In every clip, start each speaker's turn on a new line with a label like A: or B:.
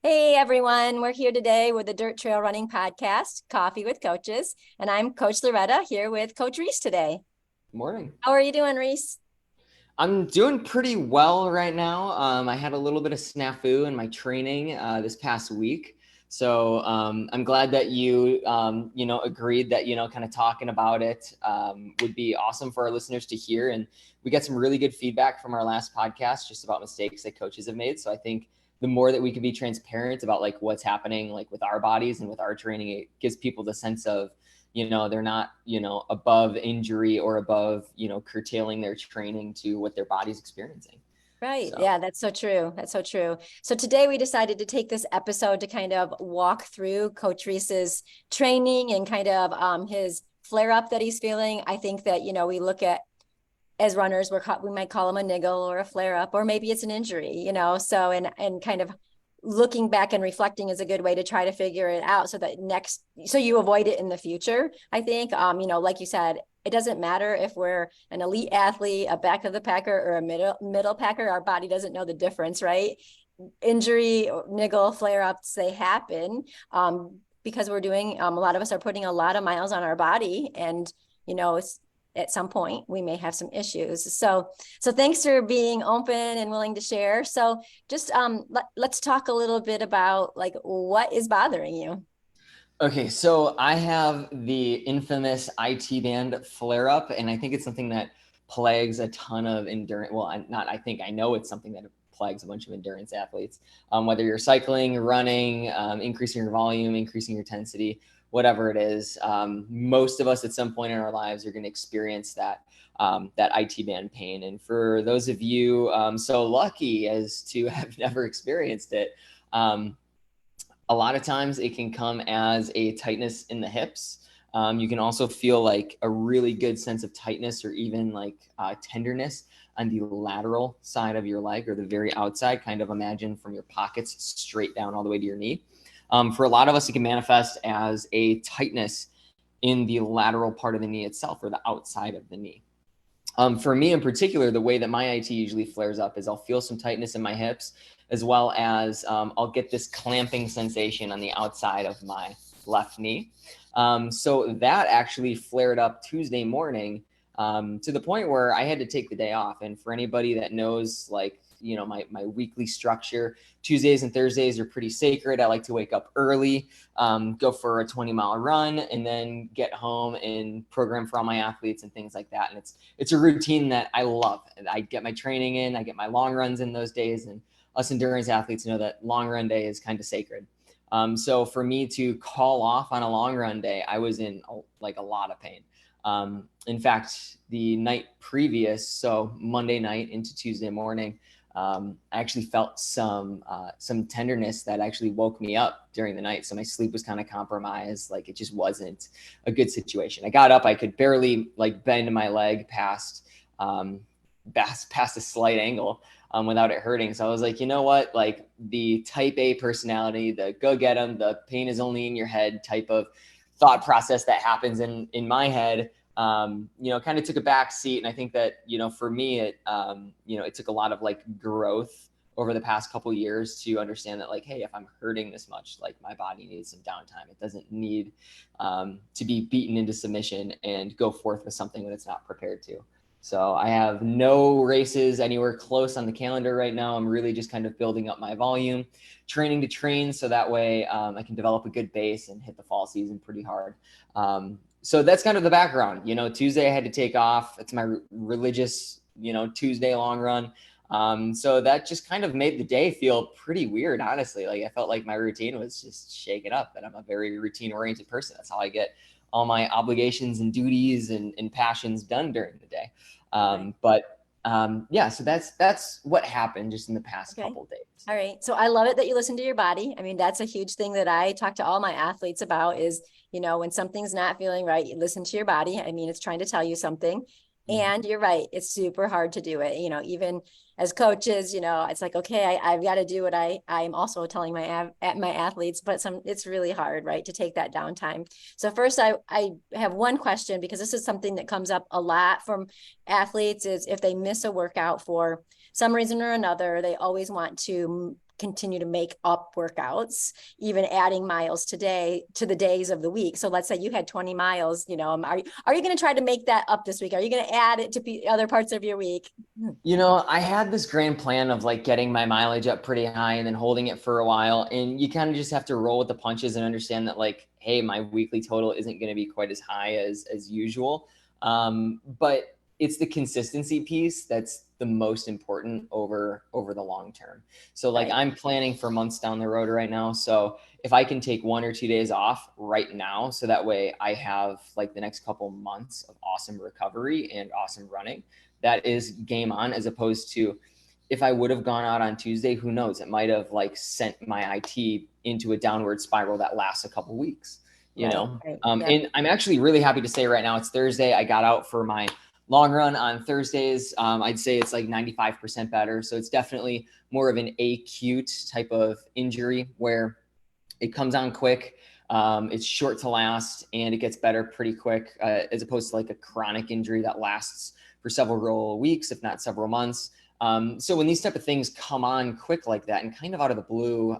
A: Hey everyone, we're here today with the Dirt Trail Running Podcast, Coffee with Coaches, and I'm Coach Loretta here with Coach Reese today.
B: Morning.
A: How are you doing, Reese?
B: I'm doing pretty well right now. I had a little bit of snafu in my training this past week. So I'm glad that you agreed that, kind of talking about it would be awesome for our listeners to hear. And we got some really good feedback from our last podcast just about mistakes that coaches have made. So I think the more that we can be transparent about like what's happening like with our bodies and with our training, it gives people the sense of, they're not, above injury or above, curtailing their training to what their body's experiencing.
A: Right.
B: So,
A: Yeah, that's so true. That's so true. So today we decided to take this episode to kind of walk through Coach Reese's training and kind of his flare up that he's feeling. I think that, we look at as runners, we might call them a niggle or a flare up, or maybe it's an injury, so and kind of looking back and reflecting is a good way to try to figure it out so you avoid it in the future. I think like you said, it doesn't matter if we're an elite athlete, a back of the packer, or a middle packer. Our body doesn't know the difference, right? Injury, niggle, flare ups, they happen because we're doing a lot of us are putting a lot of miles on our body, and it's at some point we may have some issues. So thanks for being open and willing to share. So just let's talk a little bit about like what is bothering you.
B: okay, so I have the infamous IT band flare up, and I think it's something that plagues a ton of endurance. Well, I know it's something that plagues a bunch of endurance athletes. Whether you're cycling, running, increasing your volume, increasing your intensity, whatever it is, most of us at some point in our lives are going to experience that IT band pain. And for those of you so lucky as to have never experienced it, a lot of times it can come as a tightness in the hips. You can also feel like a really good sense of tightness or even like tenderness on the lateral side of your leg or the very outside. Kind of imagine from your pockets straight down all the way to your knee. For a lot of us, it can manifest as a tightness in the lateral part of the knee itself or the outside of the knee. For me in particular, the way that my IT usually flares up is I'll feel some tightness in my hips, as well as I'll get this clamping sensation on the outside of my left knee. So that actually flared up Tuesday morning to the point where I had to take the day off. And for anybody that knows, like, my weekly structure, Tuesdays and Thursdays are pretty sacred. I like to wake up early, go for a 20-mile run, and then get home and program for all my athletes and things like that. And it's a routine that I love. And I get my training in, I get my long runs in those days. And us endurance athletes know that long run day is kind of sacred. So for me to call off on a long run day, I was in a lot of pain. In fact, the night previous, so Monday night into Tuesday morning, I actually felt some tenderness that actually woke me up during the night. So my sleep was kind of compromised. Like it just wasn't a good situation. I got up, I could barely like bend my leg past a slight angle without it hurting. So I was like, you know what? Like the type A personality, the go get them, the pain is only in your head type of thought process that happens in my head, kind of took a back seat. And I think that, for me, it took a lot of like growth over the past couple of years to understand that like, hey, if I'm hurting this much, like my body needs some downtime. It doesn't need to be beaten into submission and go forth with something that it's not prepared to. So I have no races anywhere close on the calendar right now. I'm really just kind of building up my volume, training to train, so that way I can develop a good base and hit the fall season pretty hard. So that's kind of the background. Tuesday I had to take off. It's my religious, Tuesday long run. So that just kind of made the day feel pretty weird, honestly. Like I felt like my routine was just shaken up, and I'm a very routine oriented person. That's how I get all my obligations and duties and passions done during the day. So that's what happened just in the past
A: Okay.
B: couple of days.
A: All right. So I love it that you listen to your body. I mean, that's a huge thing that I talk to all my athletes about is, when something's not feeling right, you listen to your body. I mean, it's trying to tell you something. And you're right. It's super hard to do it. Even as coaches, it's like, okay, I've got to do what I'm also telling my athletes, but it's really hard, right, to take that downtime. So first, I have one question, because this is something that comes up a lot from athletes, is if they miss a workout for some reason or another, they always want to continue to make up workouts, even adding miles today to the days of the week. So let's say you had 20 miles, are you going to try to make that up this week? Are you going to add it to other parts of your week?
B: I had this grand plan of like getting my mileage up pretty high and then holding it for a while. And you kind of just have to roll with the punches and understand that like, hey, my weekly total isn't going to be quite as high as usual. But it's the consistency piece that's the most important over the long term. So like I'm planning for months down the road right now. So if I can take 1 or 2 days off right now, so that way I have like the next couple months of awesome recovery and awesome running, that is game on, as opposed to if I would have gone out on Tuesday, who knows, it might have like sent my IT into a downward spiral that lasts a couple weeks,
A: Yeah.
B: And I'm actually really happy to say right now it's Thursday. I got out for my long run on Thursdays. I'd say it's like 95% better. So it's definitely more of an acute type of injury where it comes on quick. It's short to last and it gets better pretty quick, as opposed to like a chronic injury that lasts for several weeks, if not several months. So when these type of things come on quick like that and kind of out of the blue,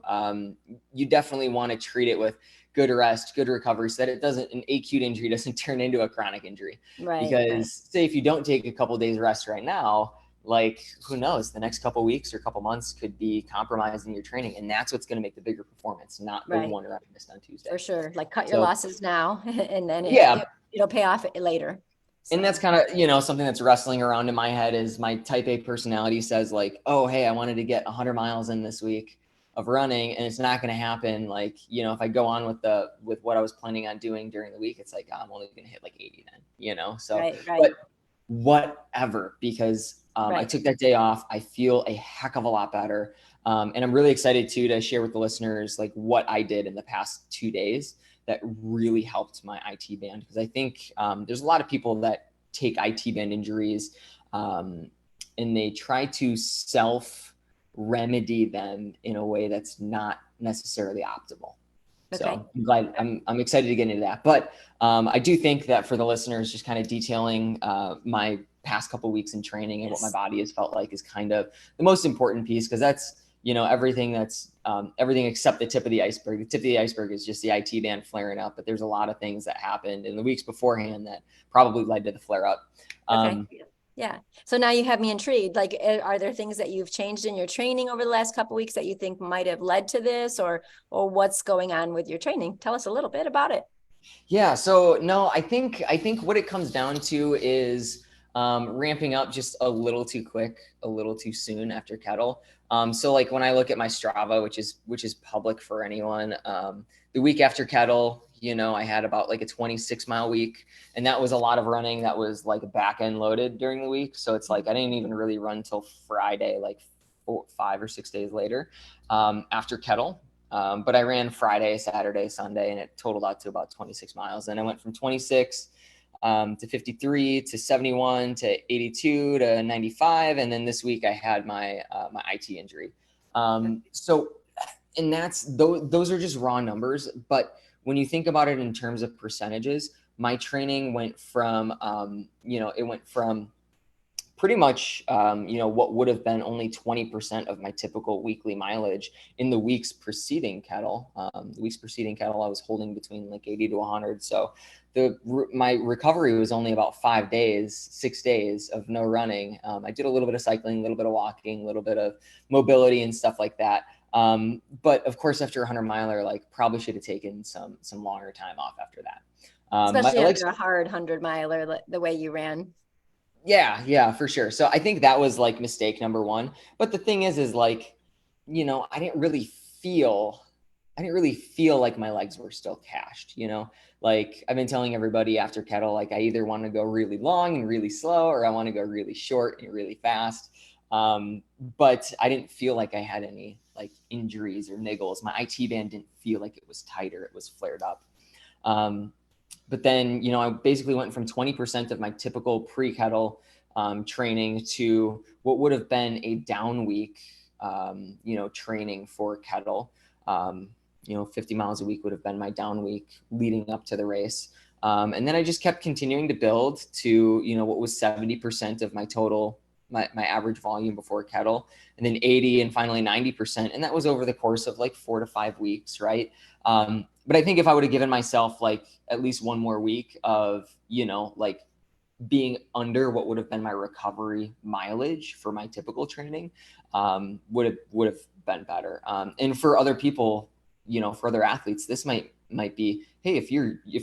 B: you definitely want to treat it with good rest, good recovery, so that an acute injury doesn't turn into a chronic injury. Because say if you don't take a couple of days rest right now, like who knows, the next couple of weeks or couple months could be compromised in your training, and that's what's going to make the bigger performance, not the one run missed on Tuesday.
A: For sure, like cut your losses now, and then it'll pay off later.
B: So. And that's kind of, something that's wrestling around in my head is my type A personality says like, oh, hey, I wanted to get 100 miles in this week of running, and it's not going to happen. Like, if I go on with what I was planning on doing during the week, it's like, I'm only going to hit like 80 then, so, but whatever, because I took that day off. I feel a heck of a lot better. And I'm really excited too, to share with the listeners, like what I did in the past 2 days that really helped my IT band. Because I think there's a lot of people that take IT band injuries and they try to self-remedy them in a way that's not necessarily optimal. Okay. So I'm glad, I'm excited to get into that. But I do think that for the listeners, just kind of detailing my past couple of weeks in training and what my body has felt like is kind of the most important piece, because that's, everything that's everything except the tip of the iceberg. The tip of the iceberg is just the IT band flaring up, but there's a lot of things that happened in the weeks beforehand that probably led to the flare up.
A: Yeah. So now you have me intrigued. Like, are there things that you've changed in your training over the last couple of weeks that you think might have led to this, or what's going on with your training? Tell us a little bit about it.
B: Yeah. So no, I think what it comes down to is ramping up just a little too quick, a little too soon after Kettle. So like when I look at my Strava, which is public for anyone, the week after Kettle, I had about like a 26-mile week, and that was a lot of running. That was like back end loaded during the week. So it's like, I didn't even really run till Friday, like 5 or 6 days later, after Kettle. But I ran Friday, Saturday, Sunday, and it totaled out to about 26 miles. And I went from 26 to 53 to 71 to 82 to 95. And then this week I had my IT injury. So, and those are just raw numbers. But when you think about it in terms of percentages, my training went from, it went from pretty much, what would have been only 20% of my typical weekly mileage in the weeks preceding Kettle. The weeks preceding Kettle, I was holding between like 80 to 100. So my recovery was only about 6 days of no running. I did a little bit of cycling, a little bit of walking, a little bit of mobility and stuff like that. But of course, after a 100-miler, like probably should have taken some longer time off after that.
A: Especially after a hard 100-miler, the way you ran.
B: Yeah, for sure. So I think that was like mistake number one. But the thing is like, I didn't really feel like my legs were still cashed, like I've been telling everybody after Kettle, like I either want to go really long and really slow, or I want to go really short and really fast. But I didn't feel like I had any like injuries or niggles. My IT band didn't feel like it was tighter. It was flared up. But then, I basically went from 20% of my typical pre-Kettle training to what would have been a down week, training for Kettle. 50 miles a week would have been my down week leading up to the race. And then I just kept continuing to build to, what was 70% of my total my average volume before Kettle, and then 80 and finally 90%. And that was over the course of like 4 to 5 weeks, right? But I think if I would have given myself like at least one more week of, like being under what would have been my recovery mileage for my typical training, would have been better. And for other people, for other athletes, this might be, hey, if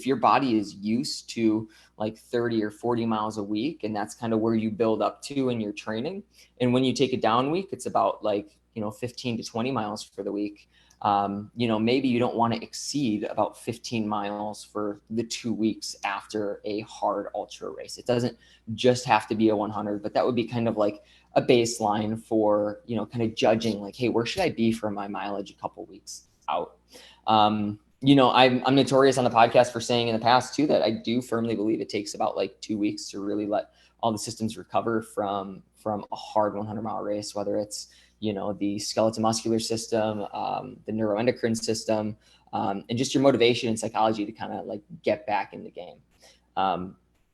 B: your body is used to like 30 or 40 miles a week, and that's kind of where you build up to in your training, and when you take a down week, it's about like 15 to 20 miles for the week. Maybe you don't want to exceed about 15 miles for the 2 weeks after a hard ultra race. It doesn't just have to be a 100, but that would be kind of like a baseline for, kind of judging like, hey, where should I be for my mileage a couple weeks out? I'm notorious on the podcast for saying in the past too, that I do firmly believe it takes about like 2 weeks to really let all the systems recover from a hard 100-mile race, whether it's, the skeletal muscular system, the neuroendocrine system, and just your motivation and psychology to kind of like get back in the game.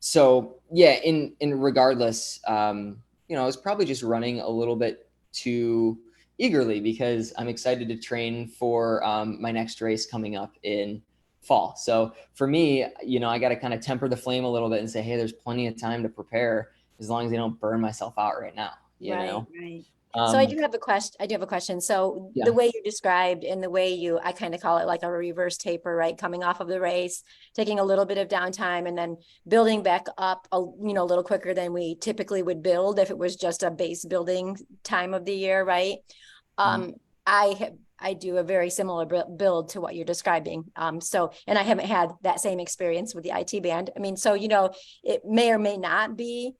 B: So yeah, in regardless, I was probably just running a little bit too eagerly because I'm excited to train for my next race coming up in fall. So for me, I got to kind of temper the flame a little bit and say, hey, there's plenty of time to prepare as long as I don't burn myself out right now.
A: Right. So I do have a question. So
B: Yeah.
A: the way you described and the way I kind of call it like a reverse taper, right? Coming off of the race, taking a little bit of downtime and then building back up a little quicker than we typically would build if it was just a base building time of the year, right? I do a very similar build to what you're describing. And I haven't had that same experience with the IT band. I mean, so, it may or may not be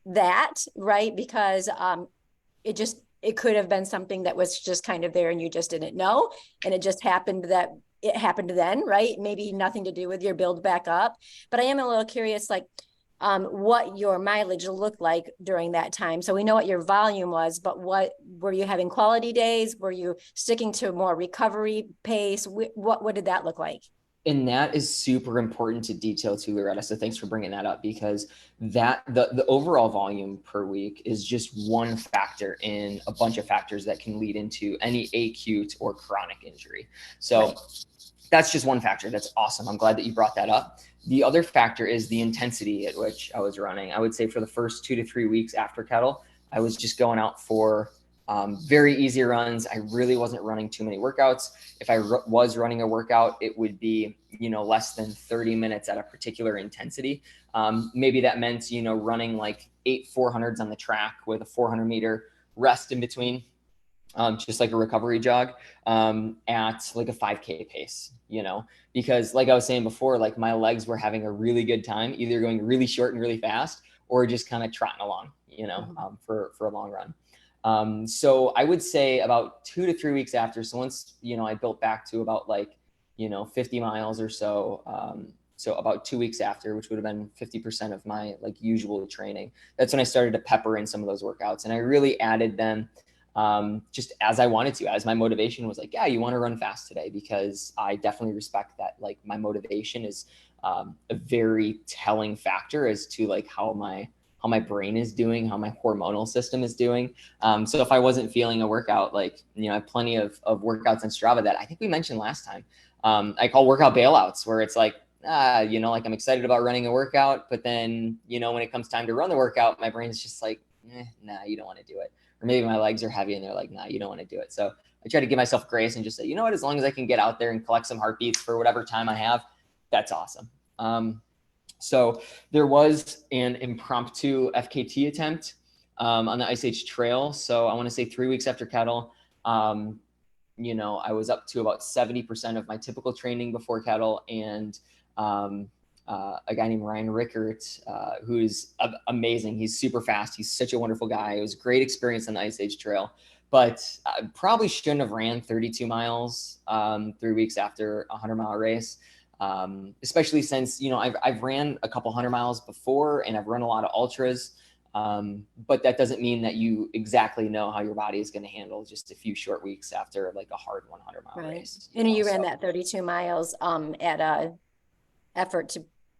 A: that, right? Because it could have been something that was just kind of there and you just didn't know. And it just happened that it happened then, right? Maybe nothing to do with your build back up. But I am a little curious, like, what your mileage looked like during that time. So we know what your volume was, but what were you having quality days? Were you sticking to more recovery pace? What did that look like?
B: And that is super important to detail too, Loretta. So thanks for bringing that up, because that the overall volume per week is just one factor in a bunch of factors that can lead into any acute or chronic injury. So right. That's just one factor. That's awesome. I'm glad that you brought that up. The other factor is the intensity at which I was running. I would say for the first 2 to 3 weeks after Kettle, I was just going out for very easy runs. I really wasn't running too many workouts. If I was running a workout, it would be, less than 30 minutes at a particular intensity. Maybe that meant, running like 8 400s on the track with a 400-meter rest in between, just like a recovery jog, at like a 5K pace, because like I was saying before, like my legs were having a really good time, either going really short and really fast or just kind of trotting along, for a long run. So I would say about 2 to 3 weeks after. So once, I built back to about like, 50 miles or so. So about 2 weeks after, which would have been 50% of my like usual training. That's when I started to pepper in some of those workouts, and I really added them just as I wanted to, as my motivation was like, yeah, you want to run fast today, because I definitely respect that. Like my motivation is a very telling factor as to like how my brain is doing, how my hormonal system is doing. So if I wasn't feeling a workout, like, I have plenty of workouts on Strava that I think we mentioned last time. I call workout bailouts, where it's like, like I'm excited about running a workout, but then, when it comes time to run the workout, my brain's just like, nah, you don't want to do it. Or maybe my legs are heavy and they're like, nah, you don't want to do it. So I try to give myself grace and just say, you know what, as long as I can get out there and collect some heartbeats for whatever time I have, that's awesome. So there was an impromptu FKT attempt on the Ice Age Trail. So I want to say 3 weeks after Kettle, I was up to about 70% of my typical training before Kettle, and a guy named Ryan Rickert, who's amazing. He's super fast. He's such a wonderful guy. It was a great experience on the Ice Age Trail, but I probably shouldn't have ran 32 miles 3 weeks after a 100-mile race. Especially since, I've ran a couple 100 miles before, and I've run a lot of ultras. But that doesn't mean that you exactly know how your body is going to handle just a few short weeks after like a hard 100-mile race.
A: And you ran that 32 miles at a effort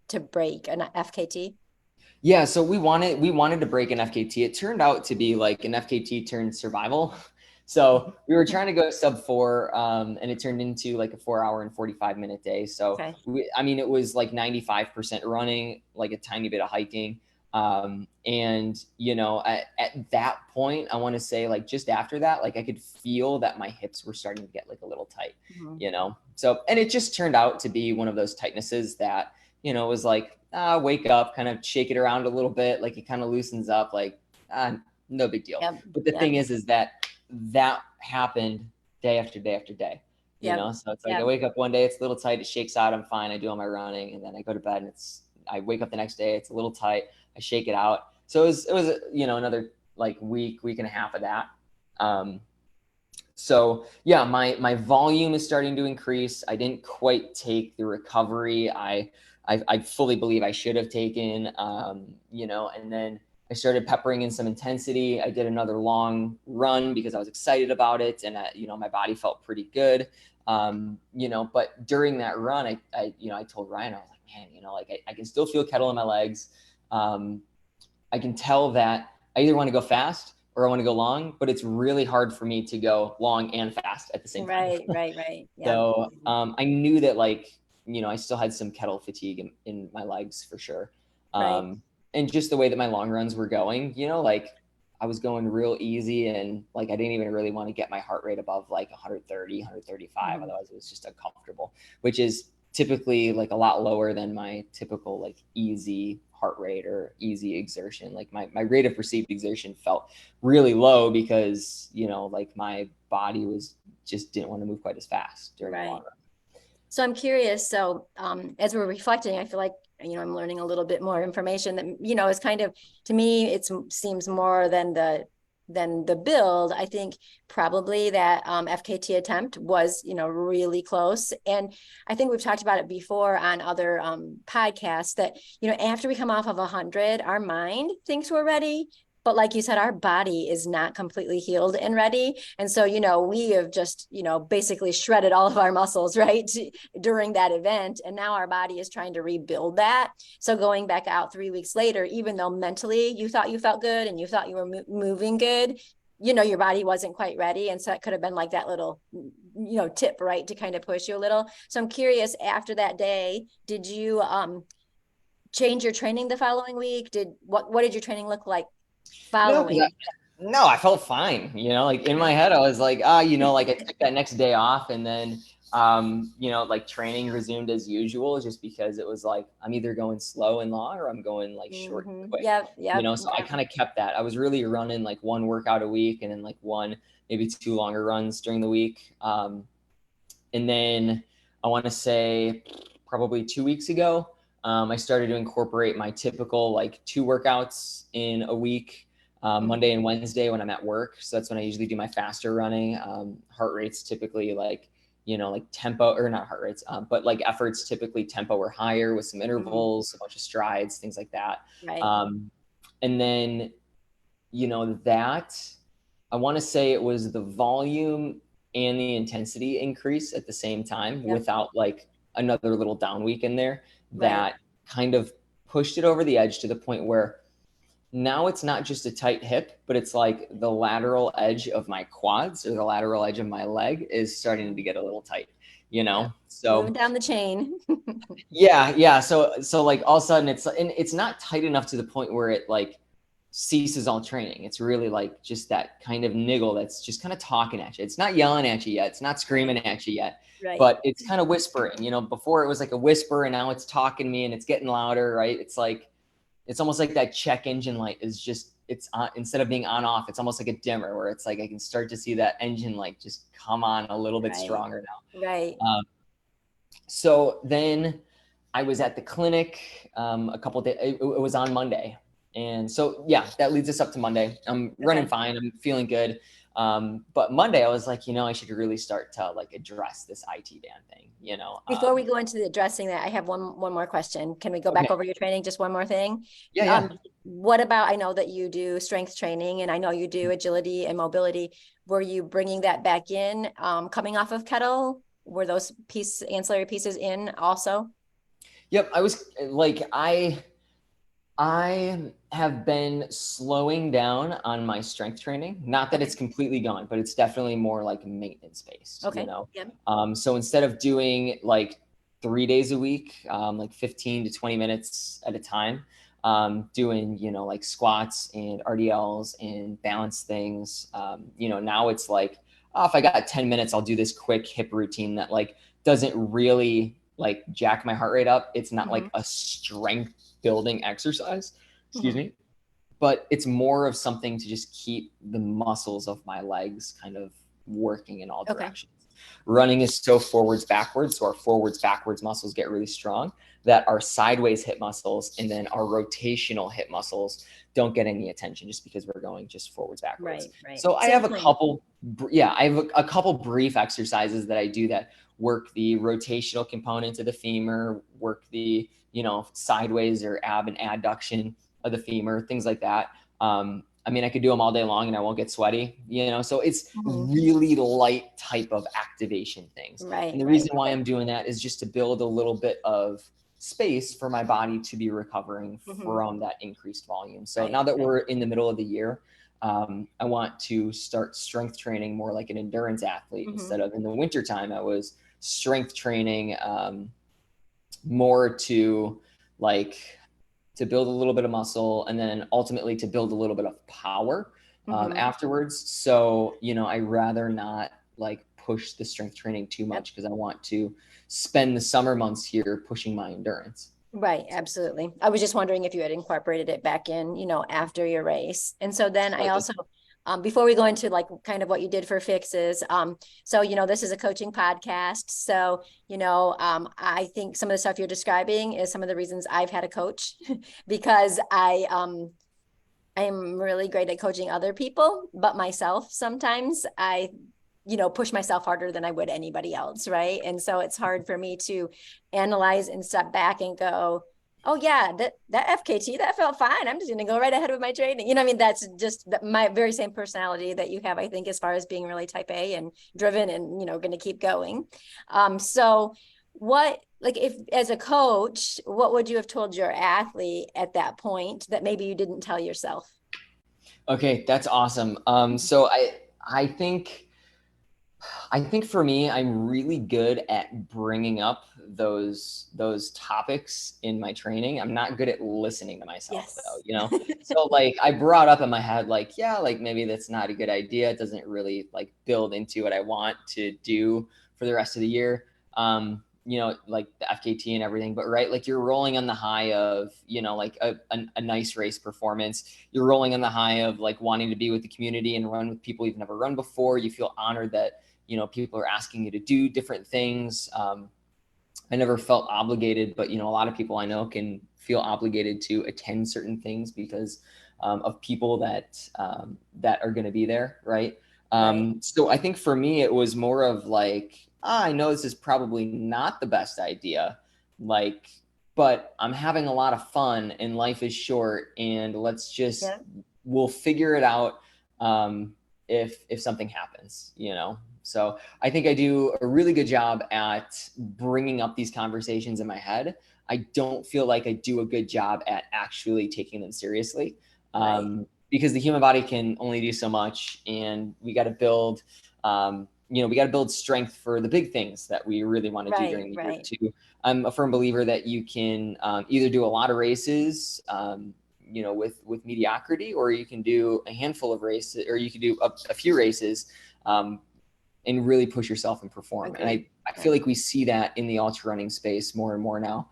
A: to break an FKT.
B: Yeah, so we wanted to break an FKT. It turned out to be like an FKT turned survival. So we were trying to go sub 4, and it turned into like a 4 hour and 45-minute day. So
A: Okay.
B: I mean, it was like 95% running, like a tiny bit of hiking. And at that point, I want to say like just after that, like I could feel that my hips were starting to get like a little tight,
A: Mhm.
B: So, and it just turned out to be one of those tightnesses that, was like, wake up, kind of shake it around a little bit, like it kind of loosens up, like, no big deal.
A: Yep.
B: But the
A: Yep.
B: thing is that happened day after day after day,
A: Yep.
B: So it's like I
A: Yep.
B: wake up one day, it's a little tight, it shakes out, I'm fine, I do all my running, and then I go to bed and I wake up the next day, it's a little tight, I shake it out. So it was another like week and a half of that. So yeah, my volume is starting to increase. I didn't quite take the recovery I fully believe I should have taken, and then I started peppering in some intensity. I did another long run because I was excited about it, and my body felt pretty good. But during that run, I told Ryan, I was like, man, like I can still feel Kettle in my legs. I can tell that I either want to go fast or I want to go long, but it's really hard for me to go long and fast at the same time.
A: Right. Right. Right. Yep.
B: So I knew that I still had some kettle fatigue in my legs for sure.
A: Right.
B: And just the way that my long runs were going, like I was going real easy and like I didn't even really want to get my heart rate above like 130, 135.
A: Mhm.
B: Otherwise it was just uncomfortable, which is typically like a lot lower than my typical like easy heart rate or easy exertion. Like my rate of perceived exertion felt really low because, like my body was just didn't want to move quite as fast during the long
A: Right.
B: run.
A: So I'm curious. So as we're reflecting, I feel like I'm learning a little bit more information that is kind of, to me it seems more than the build. I think probably that FKT attempt was really close, and I think we've talked about it before on other podcasts that after we come off of 100, our mind thinks we're ready. But like you said, our body is not completely healed and ready. And so, we have just, basically shredded all of our muscles, right, during that event. And now our body is trying to rebuild that. So going back out 3 weeks later, even though mentally you thought you felt good and you thought you were moving good, your body wasn't quite ready. And so it could have been like that little, tip, right, to kind of push you a little. So I'm curious, after that day, did you change your training the following week? What did your training look like
B: No, because
A: following?
B: no, I felt fine. Like in my head, I was like, like I took that next day off, and then, like training resumed as usual, just because it was like I'm either going slow and long or I'm going like short and
A: Mm-hmm.
B: quick.
A: Yep. Yep.
B: So I
A: Yep.
B: kind of kept that. I was really running like one workout a week, and then like one, maybe two longer runs during the week. And then I want to say probably 2 weeks ago, I started to incorporate my typical like two workouts in a week, Monday and Wednesday when I'm at work. So that's when I usually do my faster running. Heart rates typically like tempo, or not heart rates, but like efforts typically tempo or higher with some
A: Mm-hmm.
B: intervals, a bunch of strides, things like that.
A: Right.
B: And then, that I want to say it was the volume and the intensity increase at the same time
A: Yep.
B: without like another little down week in there
A: Right.
B: that kind of pushed it over the edge to the point where now it's not just a tight hip, but it's like the lateral edge of my quads or the lateral edge of my leg is starting to get a little tight,
A: Yep. Moving
B: So
A: down the chain.
B: yeah. So like all of a sudden it's not tight enough to the point where it like ceases all training. It's really like just that kind of niggle that's just kind of talking at you. It's not yelling at you yet. It's not screaming at you yet,
A: Right.
B: but it's kind of whispering. Before it was like a whisper and now it's talking to me and it's getting louder, right? It's almost like that check engine light is just, it's on, instead of being on off, it's almost like a dimmer where it's like I can start to see that engine light just come on a little bit
A: Right.
B: stronger now.
A: Right.
B: So then I was at the clinic a couple of days. It was on Monday, and so yeah, that leads us up to Monday. I'm running
A: Okay.
B: fine. I'm feeling good. But Monday, I was like, I should really start to like address this IT band thing.
A: Before we go into the addressing that, I have one more question. Can we go
B: Okay.
A: back over your training? Just one more thing.
B: Yeah, yeah.
A: What about, I know that you do strength training and I know you do agility and mobility. Were you bringing that back in, coming off of Kettle? Were those ancillary pieces in also?
B: Yep. I was like, I have been slowing down on my strength training. Not that
A: Okay.
B: it's completely gone, but it's definitely more like maintenance based,
A: Okay. Yeah.
B: So instead of doing like 3 days a week, like 15 to 20 minutes at a time, doing, like squats and RDLs and balance things, now it's like, oh, if I got 10 minutes, I'll do this quick hip routine that like doesn't really like jack my heart rate up. It's not
A: Mm-hmm.
B: like a strength building exercise, excuse
A: Mm-hmm.
B: me, but it's more of something to just keep the muscles of my legs kind of working in all
A: Okay.
B: directions. Running is so forwards backwards, so our forwards backwards muscles get really strong, that our sideways hip muscles and then our rotational hip muscles don't get any attention just because we're going just forwards backwards.
A: Right. Right.
B: So I
A: Same
B: have
A: for
B: a
A: me.
B: couple, yeah, I have a couple brief exercises that I do that work the rotational component of the femur, work the sideways or ab and adduction of the femur, things like that. I mean, I could do them all day long and I won't get sweaty, so it's
A: Mm-hmm.
B: really light type of activation things.
A: Right.
B: And the
A: Right.
B: reason why
A: Okay.
B: I'm doing that is just to build a little bit of space for my body to be recovering
A: Mm-hmm.
B: from that increased volume. So
A: Right.
B: now that
A: Right.
B: we're in the middle of the year, I want to start strength training more like an endurance athlete
A: Mm-hmm.
B: instead of in the wintertime. I was strength training more to like to build a little bit of muscle and then ultimately to build a little bit of power
A: Mm-hmm.
B: afterwards. So, I rather not like push the strength training too
A: Yep.
B: much because I want to spend the summer months here pushing my endurance.
A: Right, absolutely. I was just wondering if you had incorporated it back in, after your race. And so then I
B: Slightly.
A: also, before we go into like kind of what you did for fixes, so this is a coaching podcast. So, I think some of the stuff you're describing is some of the reasons I've had a coach because I'm really great at coaching other people, but myself sometimes I push myself harder than I would anybody else, right? And so it's hard for me to analyze and step back and go, oh yeah, that FKT that felt fine. I'm just going to go right ahead with my training. I mean, that's just my very same personality that you have, I think, as far as being really type A and driven and going to keep going. So what, like, if as a coach, what would you have told your athlete at that point that maybe you didn't tell yourself?
B: Okay, that's awesome. So I think I think for me, I'm really good at bringing up those topics in my training. I'm not good at listening to myself though,
A: Yes.
B: So like I brought up in my head, like, yeah, like maybe that's not a good idea. It doesn't really like build into what I want to do for the rest of the year. Like the FKT and everything, but right, like you're rolling on the high of, like a nice race performance. You're rolling on the high of like wanting to be with the community and run with people you've never run before. You feel honored that people are asking you to do different things. I never felt obligated, but a lot of people I know can feel obligated to attend certain things because of people that are going to be there, right?
A: Right.
B: So I think for me it was more of like, I know this is probably not the best idea, like, but I'm having a lot of fun and life is short, and let's just
A: Yeah.
B: we'll figure it out if something happens. So I think I do a really good job at bringing up these conversations in my head. I don't feel like I do a good job at actually taking them seriously,
A: Right.
B: because the human body can only do so much, and we got to build, we got to build strength for the big things that we really want to do
A: Right.
B: during the year
A: Right.
B: too. I'm a firm believer that you can either do a lot of races, with mediocrity, or you can do a handful of races, or you can do a few races, and really push yourself and perform. And
A: Agreed.
B: I
A: Yeah.
B: feel like we see that in the ultra running space more and more now.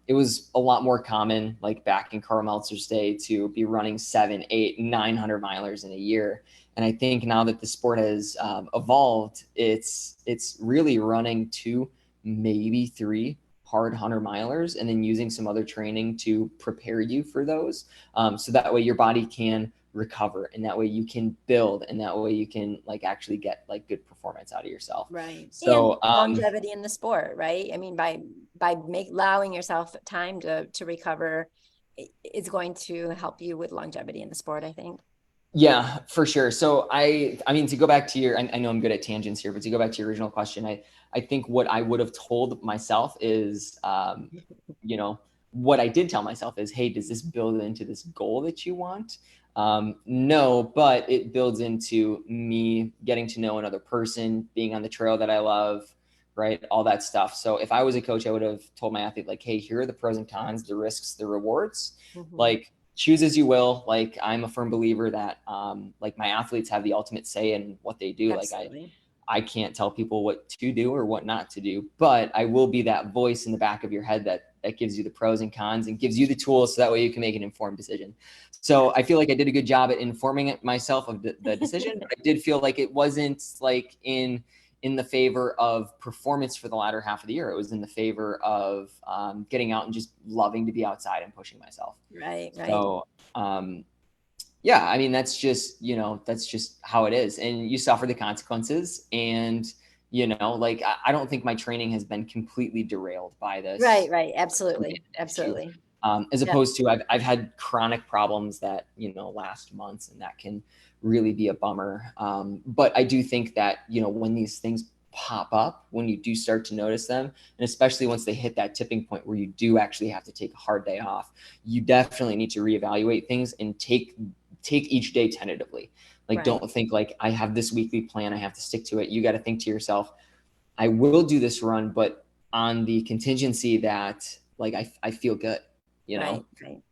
B: It was a lot more common, like back in Carl Meltzer's day, to be running 7, 8, 900 milers in a year. And I think now that the sport has evolved, it's really running 2, maybe 3 hard 100 milers, and then using some other training to prepare you for those. So that way your body can recover, and that way you can build, and that way you can like actually get like good performance out of yourself.
A: Right. And
B: So
A: longevity in the sport, right? I mean, by allowing yourself time to recover, it's going to help you with longevity in the sport, I think.
B: yeah, for sure. So I mean, to go back to your, I know I'm good at tangents here, but to go back to your original question, I think what I would have told myself is, you know what I did tell myself is, hey, does this build into this goal that you want? No, but it builds into me getting to know another person, being on the trail that I love, right? All that stuff. So if I was a coach, I would have told my athlete, like, hey, here are the pros and cons, the risks, the rewards. Like, choose as you will. Like, I'm a firm believer that like my athletes have the ultimate say in what they do.
A: Absolutely.
B: Like I can't tell people what to do or what not to do, but I will be that voice in the back of your head that gives you the pros and cons and gives you the tools so that way you can make an informed decision. So I feel like I did a good job at informing myself of the decision, but I did feel like it wasn't like in the favor of performance for the latter half of the year. It was in the favor of getting out and just loving to be outside and pushing myself.
A: Right.
B: So yeah, I mean, that's just how it is. And you suffer the consequences. And, like, I don't think my training has been completely derailed by this.
A: Right. Absolutely.
B: As opposed to I've had chronic problems that, last months, and that can really be a bummer. But I do think that, when these things pop up, when you do start to notice them, and especially once they hit that tipping point where you do actually have to take a hard day off, you definitely need to reevaluate things and take each day tentatively. Like, don't think like I have this weekly plan, I have to stick to it. You got to think to yourself, I will do this run, but on the contingency that like I feel good,
A: Right.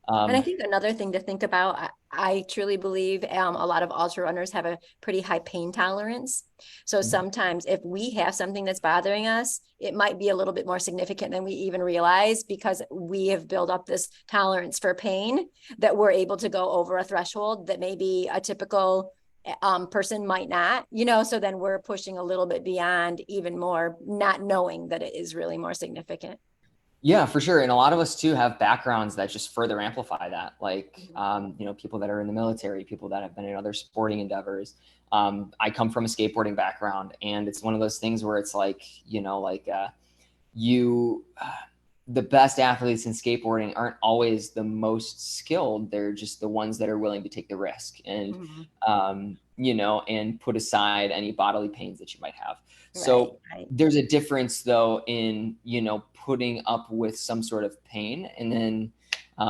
A: And I think another thing to think about, I truly believe a lot of ultra runners have a pretty high pain tolerance. So sometimes if we have something that's bothering us, it might be a little bit more significant than we even realize, because we have built up this tolerance for pain that we're able to go over a threshold that maybe a typical person might not, so then we're pushing a little bit beyond even more, not knowing that it is really more significant.
B: Yeah, for sure. And a lot of us too have backgrounds that just further amplify that. Like, people that are in the military, people that have been in other sporting endeavors. I come from a skateboarding background, and it's one of those things where it's like, the best athletes in skateboarding aren't always the most skilled. They're just the ones that are willing to take the risk and, and put aside any bodily pains that you might have. So there's a difference though in, putting up with some sort of pain and then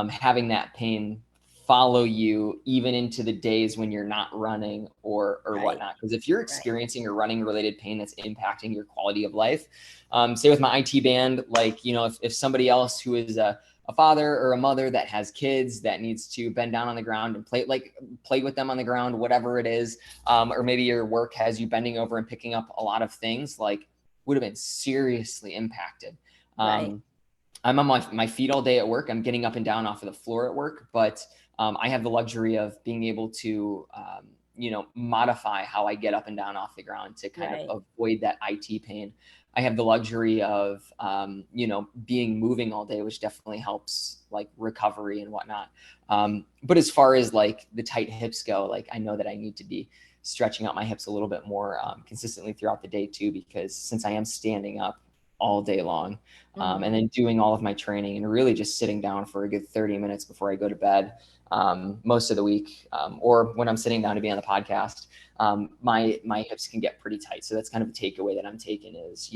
B: having that pain follow you even into the days when you're not running or whatnot. Because if you're experiencing a running related pain that's impacting your quality of life, say with my IT band, like, if somebody else who is a father or a mother that has kids that needs to bend down on the ground and play with them on the ground, whatever it is, or maybe your work has you bending over and picking up a lot of things, like, would have been seriously impacted. I'm on my feet all day at work. I'm getting up and down off of the floor at work, but I have the luxury of being able to, modify how I get up and down off the ground to kind of avoid that IT pain. I have the luxury of, being moving all day, which definitely helps like recovery and whatnot. But as far as like the tight hips go, like, I know that I need to be stretching out my hips a little bit more consistently throughout the day too, because since I am standing up all day long, and then doing all of my training and really just sitting down for a good 30 minutes before I go to bed, most of the week, or when I'm sitting down to be on the podcast, my hips can get pretty tight. So that's kind of a takeaway that I'm taking is,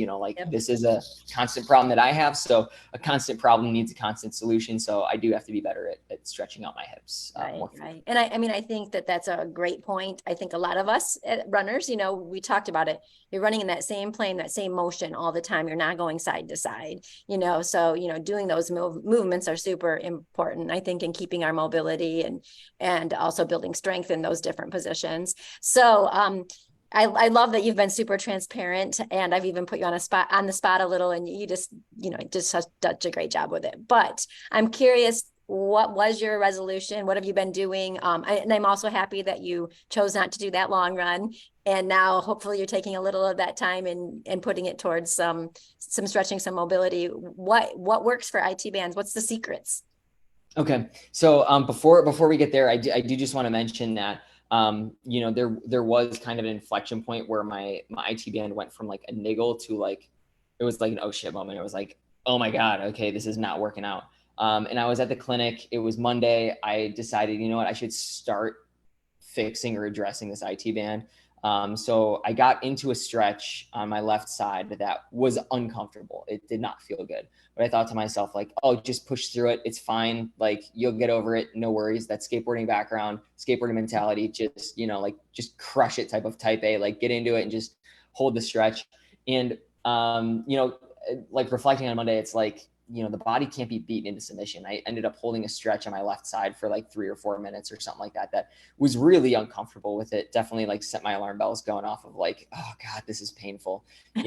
B: this is a constant problem that I have. So a constant problem needs a constant solution. So I do have to be better at stretching out my hips.
A: Right. And I think that that's a great point. I think a lot of us runners, we talked about it. You're running in that same plane, that same motion all the time. You're not going side to side, so, doing those movements are super important, I think, in keeping our mobility and also building strength in those different positions. So, I love that you've been super transparent, and I've even put you on the spot a little, and you just have such a great job with it. But I'm curious, what was your resolution? What have you been doing? And I'm also happy that you chose not to do that long run. And now hopefully you're taking a little of that time and putting it towards some stretching, some mobility. What works for IT bands? What's the secrets?
B: Okay. So before we get there, I do just want to mention that there was kind of an inflection point where my IT band went from like a niggle to like, it was like an oh shit moment. It was like, oh my God, okay, this is not working out. And I was at the clinic. It was Monday. I decided, I should start fixing or addressing this IT band. So I got into a stretch on my left side that was uncomfortable. It did not feel good, but I thought to myself, like, oh, just push through it. It's fine. Like, you'll get over it. No worries. That skateboarding background, skateboarding mentality, just, like just crush it type A, like get into it and just hold the stretch. And, like reflecting on Monday, it's like, the body can't be beaten into submission. I ended up holding a stretch on my left side for like 3 or 4 minutes or something like that. That was really uncomfortable with it. Definitely like set my alarm bells going off of like, oh God, this is painful, but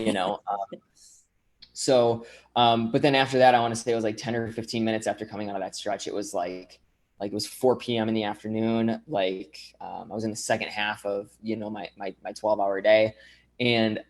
B: then after that, I want to say it was like 10 or 15 minutes after coming out of that stretch. It was like it was 4 p.m. in the afternoon. Like I was in the second half of, my 12-hour day. And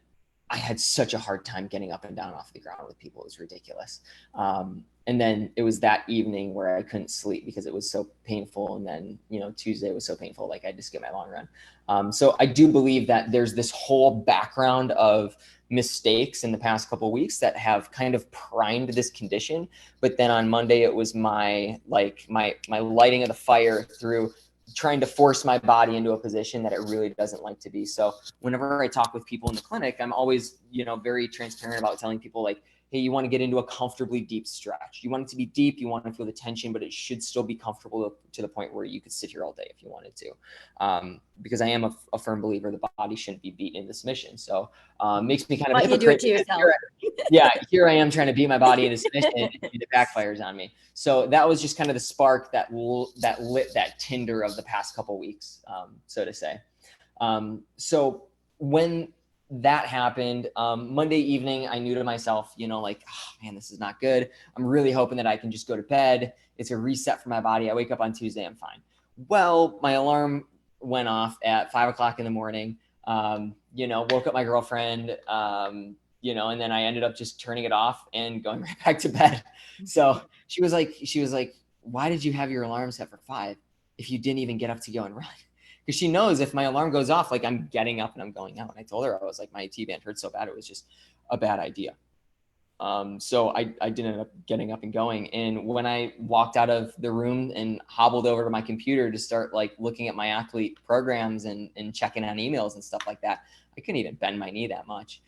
B: I had such a hard time getting up and down off the ground with people. It was ridiculous. And then it was that evening where I couldn't sleep because it was so painful. And then, Tuesday was so painful. Like I just get my long run. So I do believe that there's this whole background of mistakes in the past couple of weeks that have kind of primed this condition. But then on Monday, it was my lighting of the fire through trying to force my body into a position that it really doesn't like to be. So whenever I talk with people in the clinic, I'm always, very transparent about telling people like, hey, you want to get into a comfortably deep stretch. You want it to be deep. You want to feel the tension, but it should still be comfortable to the point where you could sit here all day if you wanted to. Because I am a firm believer the body shouldn't be beaten into submission. So makes me kind of
A: a hypocrite. You do it to yourself.
B: Here I am trying to beat my body into submission and it backfires on me. So that was just kind of the spark that lit that tinder of the past couple weeks, so to say. So when that happened, Monday evening, I knew to myself, like, oh, man, this is not good. I'm really hoping that I can just go to bed. It's a reset for my body. I wake up on Tuesday, I'm fine. Well, my alarm went off at 5 o'clock in the morning. Woke up my girlfriend, and then I ended up just turning it off and going right back to bed. So she was like, why did you have your alarm set for 5 if you didn't even get up to go and run? Because she knows if my alarm goes off, like I'm getting up and I'm going out. And I told her, I was like, my IT band hurt so bad. It was just a bad idea. So I did end up getting up and going. And when I walked out of the room and hobbled over to my computer to start like looking at my athlete programs and checking on emails and stuff like that, I couldn't even bend my knee that much.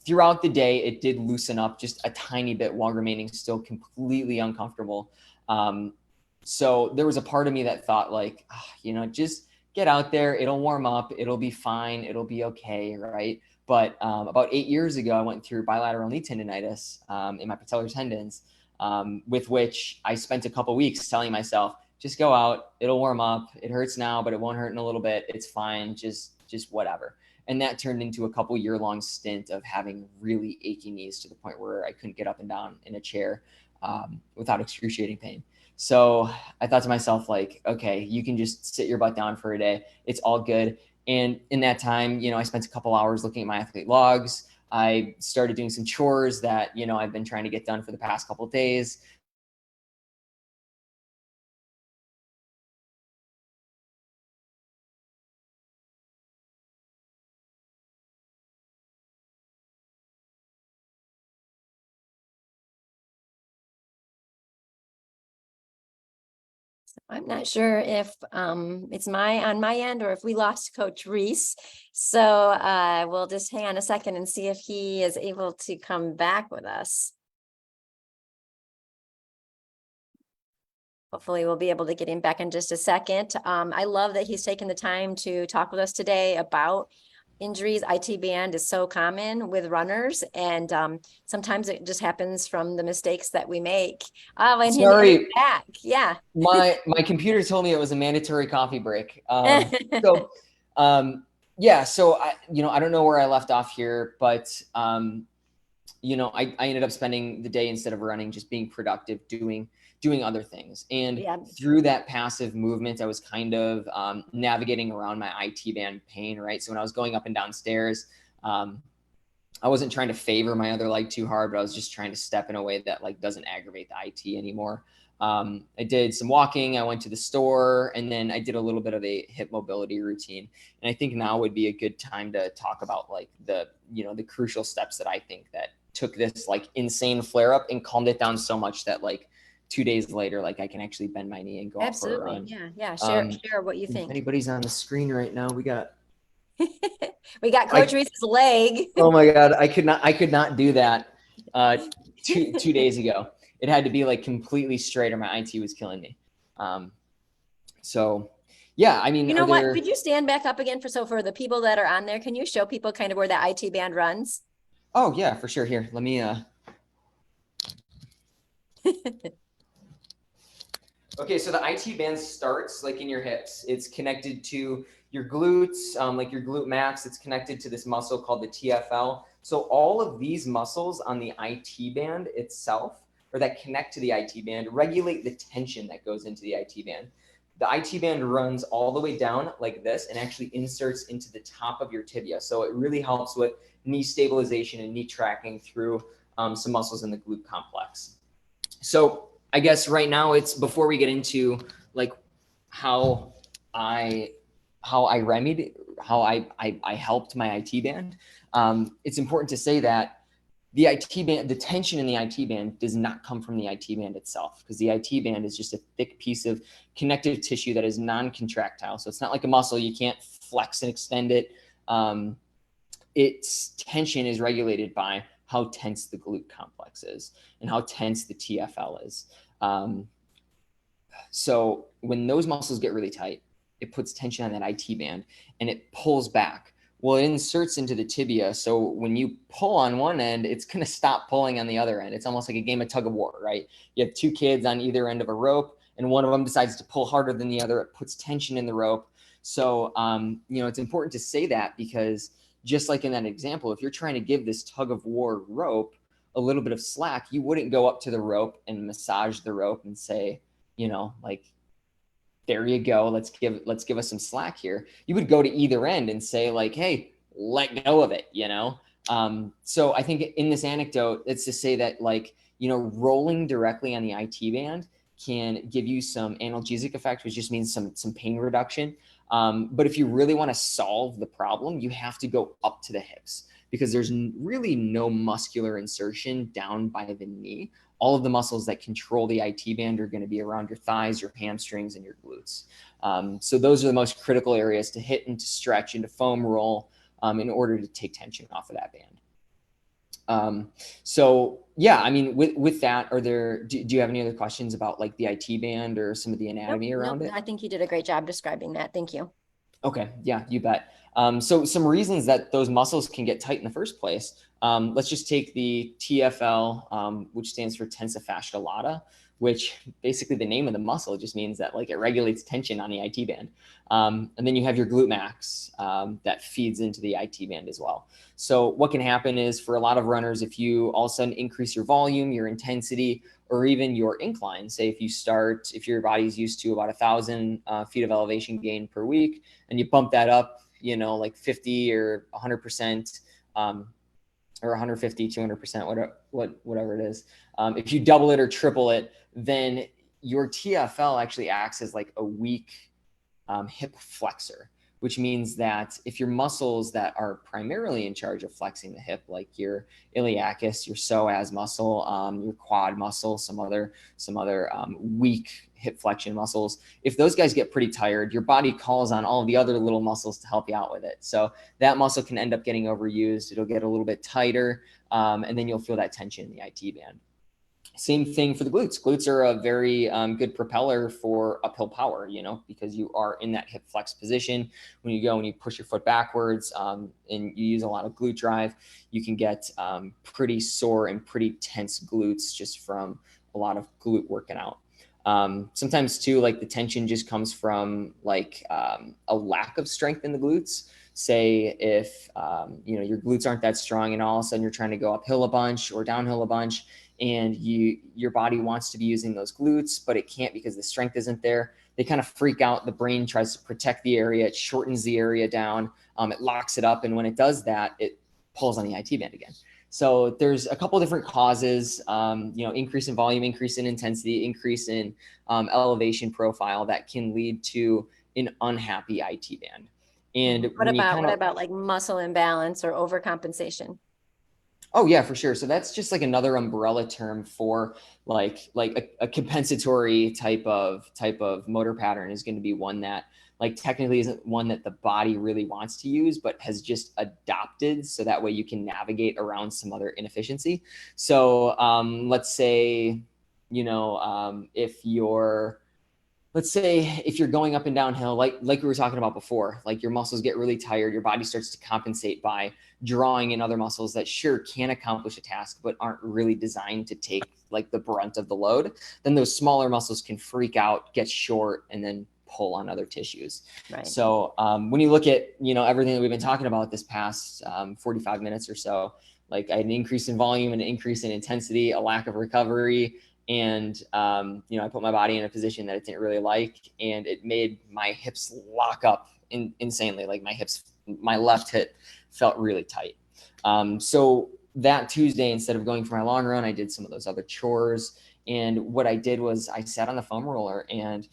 B: Throughout the day, it did loosen up just a tiny bit while remaining still completely uncomfortable. So there was a part of me that thought like, just get out there. It'll warm up. It'll be fine. It'll be okay. Right. But about 8 years ago, I went through bilateral knee tendonitis in my patellar tendons, with which I spent a couple of weeks telling myself, just go out. It'll warm up. It hurts now, but it won't hurt in a little bit. It's fine. Just whatever. And that turned into a couple year-long stint of having really achy knees to the point where I couldn't get up and down in a chair without excruciating pain. So I thought to myself, like, okay, you can just sit your butt down for a day. It's all good. And in that time, I spent a couple hours looking at my athlete logs. I started doing some chores that, I've been trying to get done for the past couple of days.
A: I'm not sure if it's on my end or if we lost Coach Reese. So we'll just hang on a second and see if he is able to come back with us. Hopefully we'll be able to get him back in just a second. I love that he's taken the time to talk with us today about injuries. IT band is so common with runners, and sometimes it just happens from the mistakes that we make. And
B: Sorry,
A: he's back. Yeah.
B: my computer told me it was a mandatory coffee break. So I don't know where I left off here, but I ended up spending the day, instead of running, just being productive, doing other things. And through that passive movement, I was kind of navigating around my IT band pain, right? So when I was going up and down stairs, I wasn't trying to favor my other leg too hard, but I was just trying to step in a way that like doesn't aggravate the IT anymore. I did some walking, I went to the store, and then I did a little bit of a hip mobility routine. And I think now would be a good time to talk about like the crucial steps that I think that took this like insane flare up and calmed it down so much that like 2 days later, like I can actually bend my knee and go out for a run.
A: Yeah. Share what you think.
B: If anybody's on the screen right now, we got
A: We got Coach
B: I,
A: Reese's leg.
B: oh my God, I could not do that uh, 2 days ago. It had to be like completely straight or my IT was killing me. Um, so yeah, I mean,
A: You
B: are
A: know what?
B: there,
A: Could you stand back up again for the people that are on there? Can you show people kind of where the IT band runs?
B: oh yeah, for sure. Here, let me, okay, so the IT band starts like in your hips. It's connected to your glutes, like your glute max. It's connected to this muscle called the TFL. So all of these muscles on the IT band itself, or that connect to the IT band, regulate the tension that goes into the IT band. The IT band runs all the way down like this and actually inserts into the top of your tibia. So it really helps with knee stabilization and knee tracking through some muscles in the glute complex. So I guess right now it's before we get into like how I how I helped my IT band. It's important to say that the IT band, the tension in the IT band does not come from the IT band itself, because the IT band is just a thick piece of connective tissue that is non-contractile. So it's not like a muscle. You can't flex and extend it. Um, its tension is regulated by how tense the glute complex is and how tense the TFL is. Um, so when those muscles get really tight, it puts tension on that IT band and it pulls back. Well, it inserts into the tibia. So when you pull on one end, it's going to stop pulling on the other end. It's almost like a game of tug of war, right? You have two kids on either end of a rope, and one of them decides to pull harder than the other. It puts tension in the rope. So, it's important to say that, because just like in that example, if you're trying to give this tug of war rope a little bit of slack, you wouldn't go up to the rope and massage the rope and say, like, there you go, let's give us some slack here. You would go to either end and say like, hey, let go of it. So I think in this anecdote, it's to say that, like, rolling directly on the IT band can give you some analgesic effect, which just means some pain reduction. But if you really want to solve the problem, you have to go up to the hips, because there's really no muscular insertion down by the knee. All of the muscles that control the IT band are going to be around your thighs, your hamstrings, and your glutes. So those are the most critical areas to hit and to stretch and to foam roll in order to take tension off of that band. So yeah, I mean, with that, do you have any other questions about like the IT band or some of the anatomy around
A: Nope.
B: it?
A: I think you did a great job describing that. Thank you.
B: Okay, yeah, you bet. So some reasons that those muscles can get tight in the first place. Let's just take the TFL, which stands for tensa fascia lata, which basically the name of the muscle just means that like it regulates tension on the IT band. And then you have your glute max that feeds into the IT band as well. So what can happen is, for a lot of runners, if you all of a sudden increase your volume, your intensity, or even your incline, say if your body's used to about 1,000 feet of elevation gain per week, and you bump that up, like 50 or 100%, or 150, 200%, whatever it is. If you double it or triple it, then your TFL actually acts as like a weak hip flexor, which means that if your muscles that are primarily in charge of flexing the hip, like your iliacus, your psoas muscle, your quad muscle, some other weak hip flexion muscles, if those guys get pretty tired, your body calls on all the other little muscles to help you out with it. So that muscle can end up getting overused. It'll get a little bit tighter, and then you'll feel that tension in the IT band. Same thing for the glutes. Glutes are a very good propeller for uphill power, because you are in that hip flex position. When you go and you push your foot backwards and you use a lot of glute drive, you can get pretty sore and pretty tense glutes just from a lot of glute working out. Sometimes too, like the tension just comes from like a lack of strength in the glutes. Say if your glutes aren't that strong and all of a sudden you're trying to go uphill a bunch or downhill a bunch, and your body wants to be using those glutes, but it can't because the strength isn't there. They kind of freak out. The brain tries to protect the area. It shortens the area down. It locks it up. And when it does that, it pulls on the IT band again. So there's a couple different causes, increase in volume, increase in intensity, increase in elevation profile that can lead to an unhappy IT band. And
A: What
B: when you
A: about
B: kind of,
A: like muscle imbalance or overcompensation?
B: oh yeah, for sure. So that's just like another umbrella term for like a compensatory type of motor pattern is going to be one that like technically isn't one that the body really wants to use, but has just adopted. So that way you can navigate around some other inefficiency. So let's say, let's say if you're going up and downhill, like we were talking about before, like your muscles get really tired, your body starts to compensate by drawing in other muscles that sure can accomplish a task, but aren't really designed to take like the brunt of the load. Then those smaller muscles can freak out, get short, and then pull on other tissues.
A: Right.
B: So when you look at, everything that we've been talking about this past 45 minutes or so, like I had an increase in volume, an increase in intensity, a lack of recovery, and I put my body in a position that it didn't really like, and it made my hips lock up insanely. Like my left hip felt really tight. So that Tuesday, instead of going for my long run, I did some of those other chores. And what I did was I sat on the foam roller, and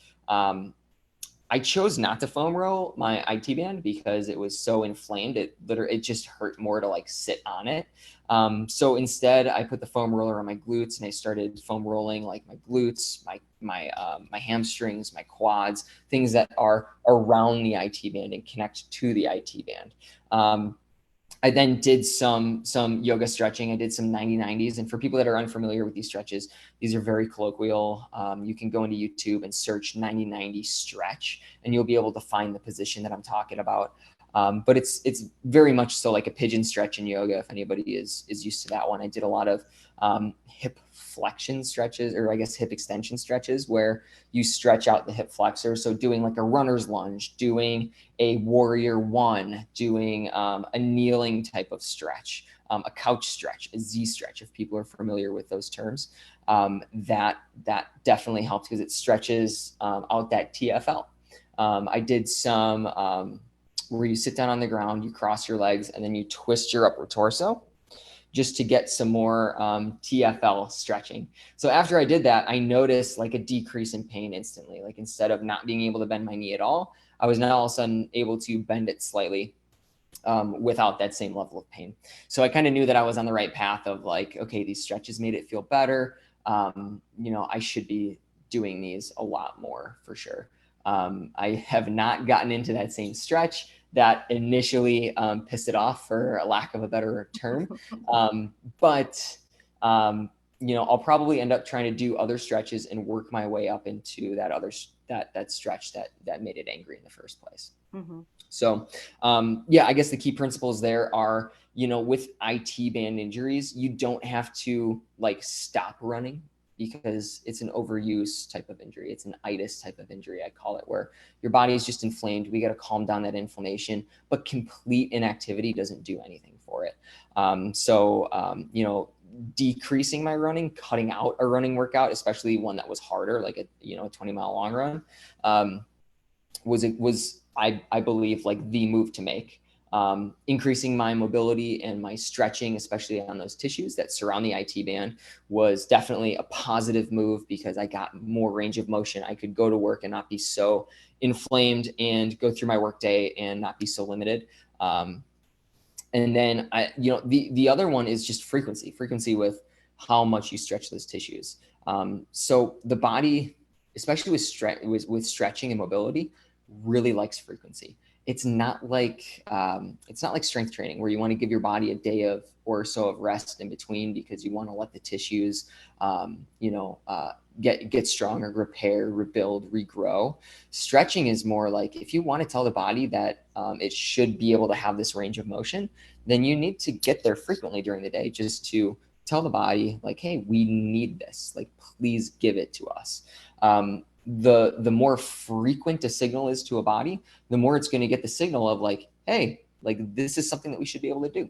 B: I chose not to foam roll my IT band because it was so inflamed. It just hurt more to like sit on it. So instead, I put the foam roller on my glutes, and I started foam rolling like my glutes, my hamstrings, my quads, things that are around the IT band and connect to the IT band. I then did some yoga stretching. I did some 90-90s. And for people that are unfamiliar with these stretches, these are very colloquial. You can go into YouTube and search 90-90 stretch, and you'll be able to find the position that I'm talking about. But it's very much so like a pigeon stretch in yoga, if anybody is used to that one. I did a lot of hip flexion stretches, or I guess hip extension stretches, where you stretch out the hip flexor. So doing like a runner's lunge, doing a warrior one, doing a kneeling type of stretch, a couch stretch, a Z stretch, if people are familiar with those terms. That definitely helps because it stretches out that TFL. I did some where you sit down on the ground, you cross your legs, and then you twist your upper torso just to get some more TFL stretching. So after I did that, I noticed like a decrease in pain instantly. Like instead of not being able to bend my knee at all, I was now all of a sudden able to bend it slightly without that same level of pain. So I kind of knew that I was on the right path of like, okay, these stretches made it feel better. I should be doing these a lot more for sure. I have not gotten into that same stretch that initially pissed it off, for a lack of a better term. But I'll probably end up trying to do other stretches and work my way up into that stretch that made it angry in the first place. Mm-hmm. So I guess the key principles there are, with IT band injuries, you don't have to like stop running, because it's an overuse type of injury. It's an itis type of injury, I call it, where your body is just inflamed. We got to calm down that inflammation, but complete inactivity doesn't do anything for it. Decreasing my running, cutting out a running workout, especially one that was harder, like a 20-mile long run, was I believe like the move to make. Increasing my mobility and my stretching, especially on those tissues that surround the IT band, was definitely a positive move because I got more range of motion. I could go to work and not be so inflamed, and go through my workday and not be so limited. And then the other one is just frequency with how much you stretch those tissues. So the body, especially with stretching and mobility, really likes frequency. It's not like strength training where you want to give your body a day or so of rest in between because you want to let the tissues, get stronger, repair, rebuild, regrow. Stretching is more like, if you want to tell the body that it should be able to have this range of motion, then you need to get there frequently during the day just to tell the body like, hey, we need this. Like, please give it to us. The more frequent a signal is to a body, the more it's going to get the signal of like, hey, like this is something that we should be able to do.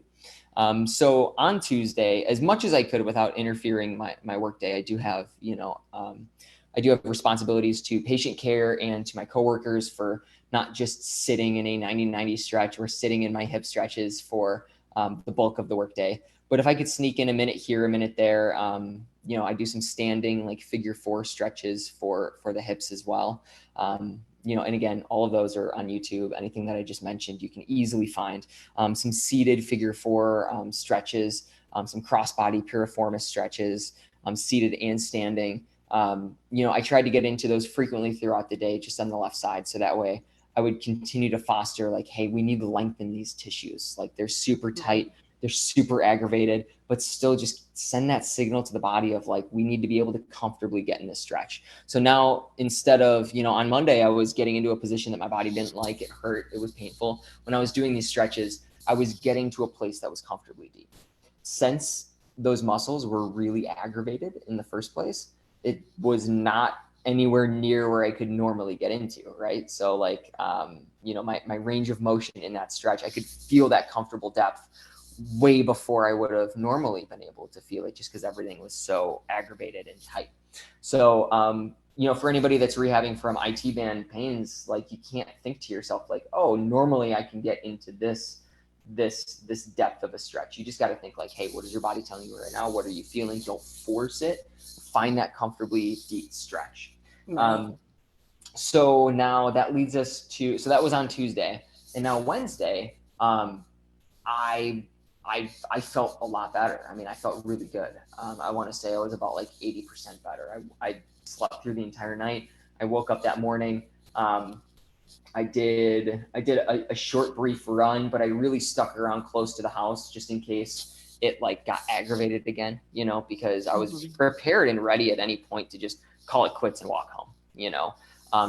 B: So on Tuesday, as much as I could without interfering my workday, I do have responsibilities to patient care and to my coworkers for not just sitting in a 90-90 stretch or sitting in my hip stretches for the bulk of the workday. But if I could sneak in a minute here, a minute there, I do some standing like figure 4 stretches for the hips as well. And again, all of those are on YouTube. Anything that I just mentioned, you can easily find. Some seated figure 4 stretches, some crossbody piriformis stretches, seated and standing. I tried to get into those frequently throughout the day, just on the left side. So that way I would continue to foster like, hey, we need to lengthen these tissues. Like they're super tight, they're super aggravated, but still just send that signal to the body of like, we need to be able to comfortably get in this stretch. So now instead of, on Monday, I was getting into a position that my body didn't like, it hurt, it was painful. When I was doing these stretches, I was getting to a place that was comfortably deep. Since those muscles were really aggravated in the first place, it was not anywhere near where I could normally get into, right? So like, my range of motion in that stretch, I could feel that comfortable depth way before I would have normally been able to feel it, just because everything was so aggravated and tight. So, for anybody that's rehabbing from IT band pains, like you can't think to yourself like, oh, normally I can get into this depth of a stretch. You just got to think like, hey, what is your body telling you right now? What are you feeling? Don't force it. Find that comfortably deep stretch.
A: Right.
B: So now that leads us to, so that was on Tuesday, and now Wednesday, I felt a lot better. I mean, I felt really good. I want to say I was about like 80% better. I slept through the entire night. I woke up that morning. I did a short brief run, but I really stuck around close to the house just in case it like got aggravated again, because I was prepared and ready at any point to just call it quits and walk home.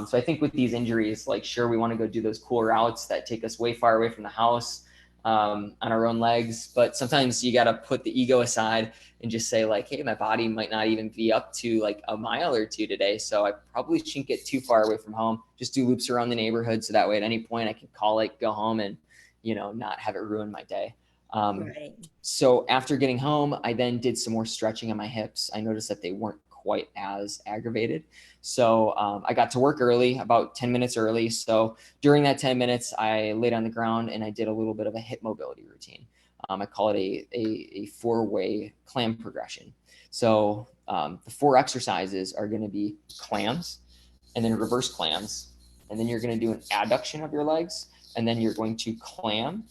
B: So I think with these injuries, like, sure, we want to go do those cool routes that take us way far away from the house, on our own legs, but sometimes you got to put the ego aside and just say like, hey, my body might not even be up to like a mile or two today, so I probably shouldn't get too far away from home. Just do loops around the neighborhood, so that way at any point I can call it, go home, and not have it ruin my day.
A: Right.
B: So after getting home, I then did some more stretching on my hips. I noticed that they weren't quite as aggravated. So I got to work early, about 10 minutes early. So during that 10 minutes, I laid on the ground and I did a little bit of a hip mobility routine. I call it a four-way clam progression. So the four exercises are going to be clams, and then reverse clams, and then you're going to do an adduction of your legs, and then you're going to clam,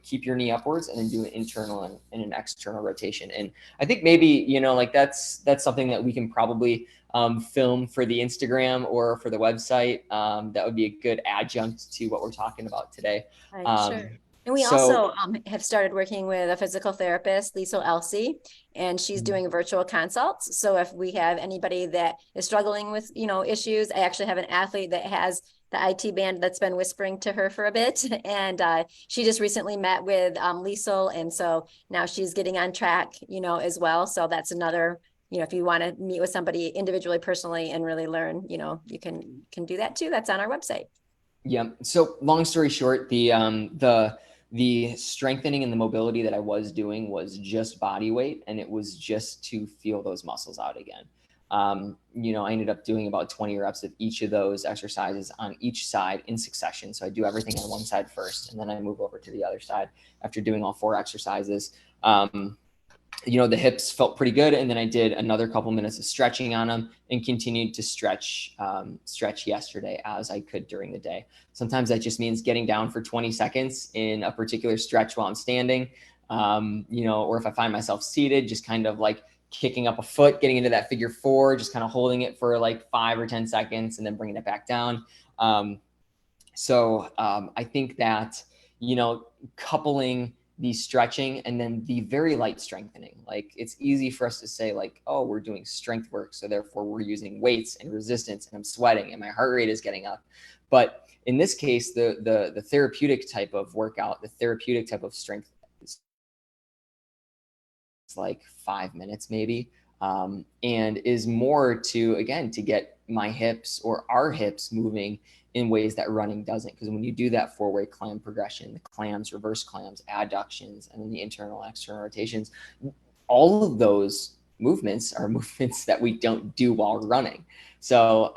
B: keep your knee upwards, and then do an internal and an external rotation. And I think maybe, like that's something that we can probably film for the Instagram or for the website. That would be a good adjunct to what we're talking about today.
A: Right, sure. And we
B: So
A: also have started working with a physical therapist, Lisa Elsie, and she's doing virtual consults. So if we have anybody that is struggling with, issues, I actually have an athlete that has the IT band that's been whispering to her for a bit. And she just recently met with Lisa. And so now she's getting on track, as well. So that's another, if you want to meet with somebody individually, personally, and really learn, you can do that too. That's on our website.
B: yeah. So long story short, the strengthening and the mobility that I was doing was just body weight, and it was just to feel those muscles out again. I ended up doing about 20 reps of each of those exercises on each side in succession. So I do everything on one side first, and then I move over to the other side after doing all four exercises. The hips felt pretty good, and then I did another couple minutes of stretching on them and continued to stretch yesterday as I could during the day. Sometimes that just means getting down for 20 seconds in a particular stretch while I'm standing, or if I find myself seated, just kind of like kicking up a foot, getting into that figure four, just kind of holding it for like 5 or 10 seconds and then bringing it back down. I think that, coupling the stretching and then the very light strengthening, like it's easy for us to say like, oh, we're doing strength work, so therefore we're using weights and resistance, and I'm sweating and my heart rate is getting up. But in this case, the therapeutic type of workout, the therapeutic type of strength, is like 5 minutes maybe, and is more to, again, to get my hips or our hips moving in ways that running doesn't. Because when you do that four-way clam progression, the clams, reverse clams, adductions, and then the internal external rotations, all of those movements are movements that we don't do while running. So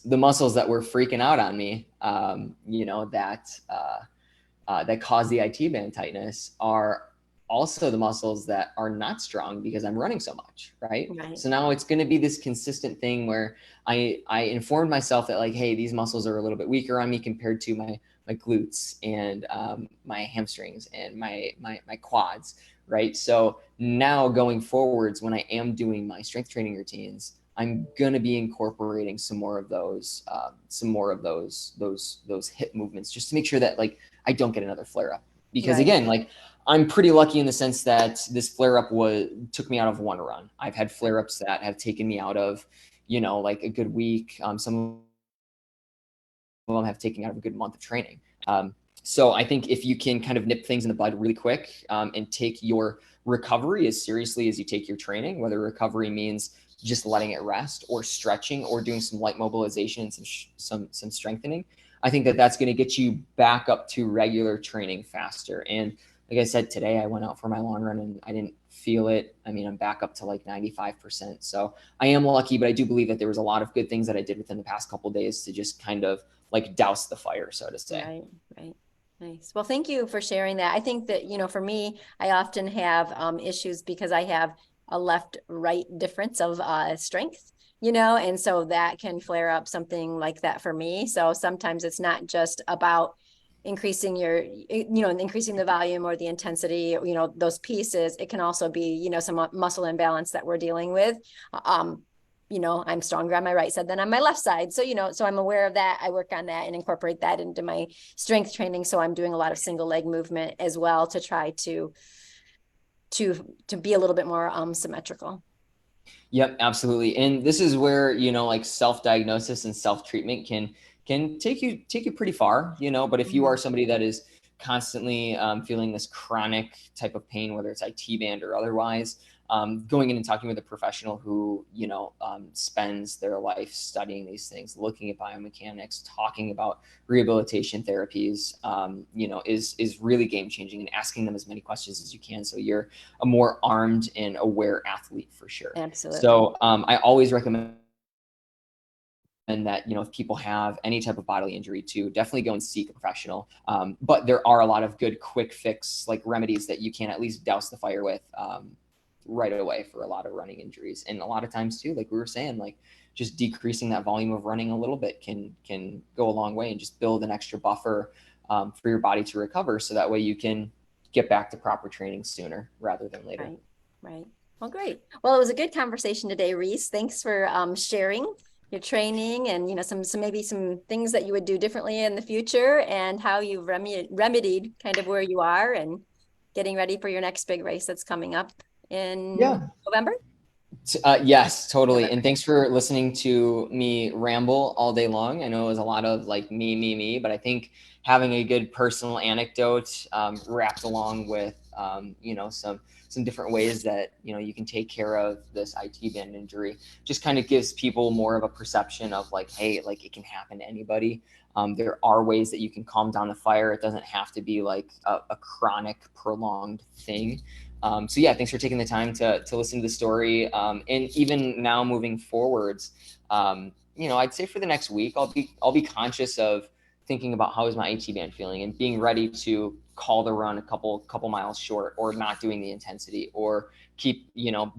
B: the muscles that were freaking out on me, that cause the IT band tightness, are also the muscles that are not strong because I'm running so much, right? So now it's going to be this consistent thing where I informed myself that like, hey, these muscles are a little bit weaker on me compared to my glutes and my hamstrings and my quads, right? So now going forwards, when I am doing my strength training routines, I'm gonna be incorporating some more of those those hip movements, just to make sure that like I don't get another flare up. Because
A: Right.
B: again, like I'm pretty lucky in the sense that this flare up took me out of one run. I've had flare ups that have taken me out of, like a good week. Some of them have taken me out of a good month of training. So I think if you can kind of nip things in the bud really quick, and take your recovery as seriously as you take your training, whether recovery means just letting it rest or stretching or doing some light mobilization and some strengthening, I think that that's going to get you back up to regular training faster. And like I said, today I went out for my long run and I didn't feel it. I mean, I'm back up to like 95%. So I am lucky, but I do believe that there was a lot of good things that I did within the past couple of days to just kind of like douse the fire, so to say.
A: Right. Right. Nice. Well, thank you for sharing that. I think that, for me, I often have issues because I have a left-right difference of strength, and so that can flare up something like that for me. So sometimes it's not just about increasing increasing the volume or the intensity, those pieces. It can also be, some muscle imbalance that we're dealing with. I'm stronger on my right side than on my left side. So, so I'm aware of that. I work on that and incorporate that into my strength training. So I'm doing a lot of single leg movement as well to try to be a little bit more symmetrical.
B: Yep, absolutely. And this is where, like self-diagnosis and self-treatment can take you pretty far, but if you are somebody that is constantly feeling this chronic type of pain, whether it's IT band or otherwise, going in and talking with a professional who, spends their life studying these things, looking at biomechanics, talking about rehabilitation therapies, is really game changing, and asking them as many questions as you can. So you're a more armed and aware athlete for sure.
A: Absolutely.
B: So I always recommend that, if people have any type of bodily injury, to definitely go and seek a professional. But there are a lot of good quick fix like remedies that you can at least douse the fire with right away for a lot of running injuries. And a lot of times too, like we were saying, like just decreasing that volume of running a little bit can go a long way and just build an extra buffer for your body to recover. So that way you can get back to proper training sooner rather than later.
A: Right. Right. Well, great. Well, it was a good conversation today, Reese. Thanks for sharing your training and, some maybe some things that you would do differently in the future and how you've remedied kind of where you are and getting ready for your next big race that's coming up in
B: Yeah.
A: November.
B: Yes, totally.
A: November.
B: And thanks for listening to me ramble all day long. I know it was a lot of like me, but I think having a good personal anecdote wrapped along with some different ways that you can take care of this IT band injury just kind of gives people more of a perception of like, hey, like it can happen to anybody. There are ways that you can calm down the fire. It doesn't have to be like a chronic, prolonged thing. So yeah, thanks for taking the time to listen to the story. And even now moving forwards, I'd say for the next week, I'll be conscious of thinking about how is my AT band feeling and being ready to call the run a couple miles short, or not doing the intensity, or keep,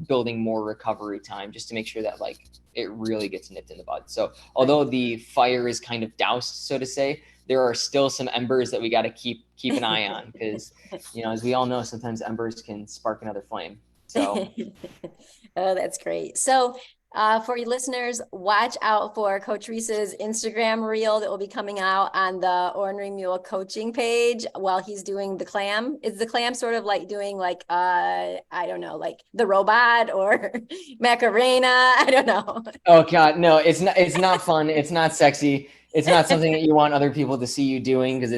B: building more recovery time just to make sure that like it really gets nipped in the bud. So although the fire is kind of doused, so to say, there are still some embers that we got to keep an eye on, because as we all know, sometimes embers can spark another flame. So
A: Oh, that's great. So for you listeners, watch out for Coach Reese's Instagram reel that will be coming out on the Ornery Mule coaching page while he's doing the clam. Is the clam sort of like doing like, I don't know, like the robot or Macarena? I don't know.
B: oh God, no, it's not fun. It's not sexy. It's not something that you want other people to see you doing, because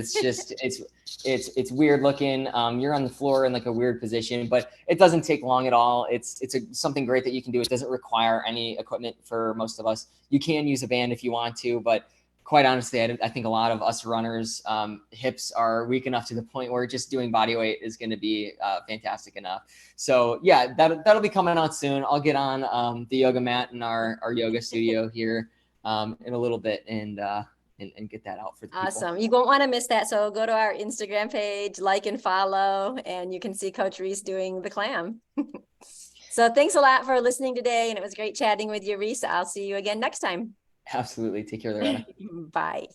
B: it's weird looking. You're on the floor in like a weird position, but it doesn't take long at all. It's something great that you can do. It doesn't require any equipment for most of us. You can use a band if you want to, but quite honestly, I think a lot of us runners, hips are weak enough to the point where just doing body weight is going to be fantastic enough. So yeah, that'll be coming out soon. I'll get on the yoga mat in our yoga studio here in a little bit and get that out for the people.
A: Awesome. You won't want to miss that. So go to our Instagram page, like and follow, and you can see Coach Reese doing the clam. So thanks a lot for listening today. And it was great chatting with you, Reese. I'll see you again next time.
B: Absolutely. Take care, Loretta.
A: Bye.